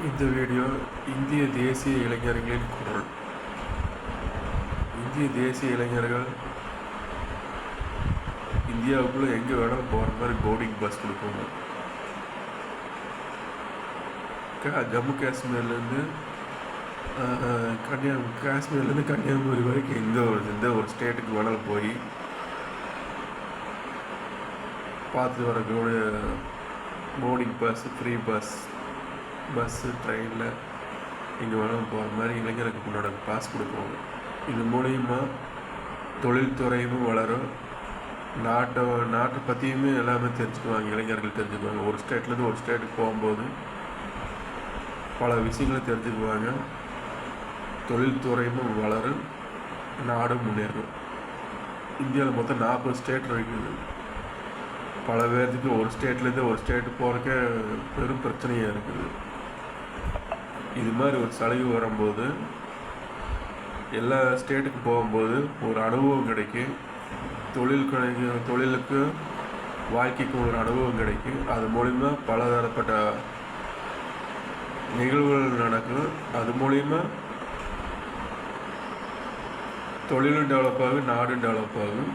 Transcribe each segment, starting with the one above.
இந்த வீடியோ இந்திய தேசிய இளைஞர்களின் குரல். இந்திய தேசிய இளைஞர்கள் இந்தியாவுக்குள்ளே எங்கே வேணாலும் போகிற மாதிரி போர்டிங் பாஸ் கொடுக்கணும். ஜம்மு காஷ்மீர்லேருந்து கன்னியாகுமரி வரைக்கும் எந்த ஒரு ஸ்டேட்டுக்கு வேணாலும் போய் பார்த்து வரக்கூடிய போர்டிங் பாஸ், ஃப்ரீ பஸ்ஸு, ட்ரெயினில் எங்கே வேணாலும் போகிற மாதிரி இளைஞருக்கு முன்னோட பாஸ் கொடுக்கணும். இது மூலயமா தொழில்துறையும் வளரும், நாட்டை பற்றியுமே எல்லாமே தெரிஞ்சுக்குவாங்க, இளைஞர்கள் தெரிஞ்சுக்குவாங்க. ஒரு ஸ்டேட்லேருந்து ஒரு ஸ்டேட்டுக்கு போகும்போது பல விஷயங்களை தெரிஞ்சுக்குவாங்க. தொழில்துறையும் வளரும், நாடும் முன்னேறும். இந்தியாவில் மொத்தம் 40 ஸ்டேட் இருக்குது. பல பேர்த்துக்கு ஒரு ஸ்டேட்லேருந்து ஒரு ஸ்டேட்டு போகிறக்கே பெரும் பிரச்சனையாக இருக்குது. இது மாதிரி ஒரு சலுகை வரும்போது எல்லா ஸ்டேட்டுக்கு போகும்போது ஒரு அனுபவம் கிடைக்கும். தொழிலுக்கு வாழ்க்கைக்கு ஒரு அனுபவம் கிடைக்கும். அது மூலிமா பலதரப்பட்ட நிகழ்வுகள் நடக்கும். அது மூலிமா தொழிலும் டெவலப் ஆகும், நாடும் டெவலப் ஆகும்.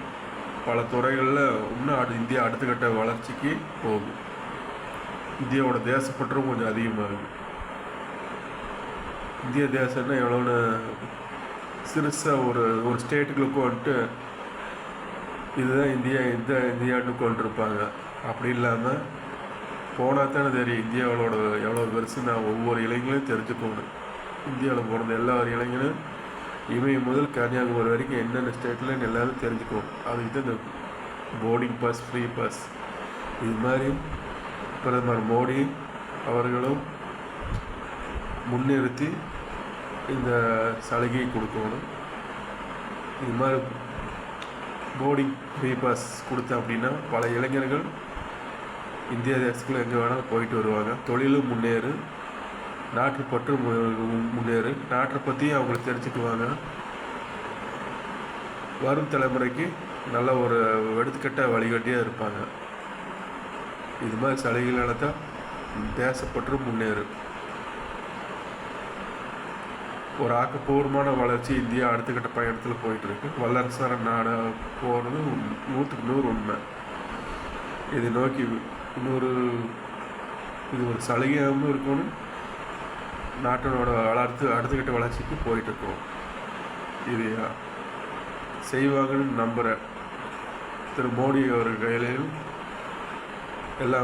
பல துறைகளில் இன்னும் இந்தியா அடுத்த கட்ட வளர்ச்சிக்கு போகும். இந்தியாவோட தேசப்பற்றும் கொஞ்சம் அதிகமாகும். இந்திய தேசம்னா எவ்வளோன்னு சிறுசாக ஒரு ஸ்டேட்டுகளுக்கு வந்துட்டு இதுதான் இந்தியான்னு கொண்டிருப்பாங்க. அப்படி இல்லாமல் போனால் தானே தெரியும் இந்தியாவோட எவ்வளோ பெருசு. நான் ஒவ்வொரு இளைஞர்களும் தெரிஞ்சுக்கணும். இந்தியாவில் பிறந்த எல்லா இளைஞரும் இமயம் முதல் கன்னியாகுமரி வரைக்கும் என்னென்ன ஸ்டேட்டில் எல்லாரும் தெரிஞ்சுக்கணும். அதுக்கு இந்த போர்டிங் பாஸ், ஃப்ரீ பாஸ் இது மாதிரி பிரதமர் மோடி அவர்களும் முன்னிறுத்தி இந்த சலுகையை கொடுக்கணும். இது மாதிரி போர்டிங் ஃப்ரீ பாஸ் கொடுத்தேன் அப்படின்னா பல இளைஞர்கள் இந்திய தேசத்துக்குள்ளே எங்கே வேணாலும் போயிட்டு வருவாங்க. தொழிலும் முன்னேறும், நாட்டு பற்று முன்னேறும், நாட்டை பற்றியும் அவங்களுக்கு தெரிஞ்சுக்குவாங்க. வரும் தலைமுறைக்கு நல்ல ஒரு எடுத்துக்கட்ட வழிகாட்டியாக இருப்பாங்க. இது மாதிரி சலுகைகளால் தான் தேசப்பற்று முன்னேறும். ஒரு ஆக்கப்பூர்வமான வளர்ச்சி இந்தியா அடுத்த கட்ட பயணத்தில் போயிட்டுருக்கு. வல்லரசான நாடு போகிறது 100க்கு 100 உண்மை. இதை நோக்கி இது ஒரு சலுகையாகவும் இருக்கணும். நாட்டினோட அடுத்த கட்ட வளர்ச்சிக்கு போயிட்டுருக்கோம். இது செய்வாங்கன்னு நம்புகிறேன். திரு மோடி அவர் கையிலையும் எல்லாம்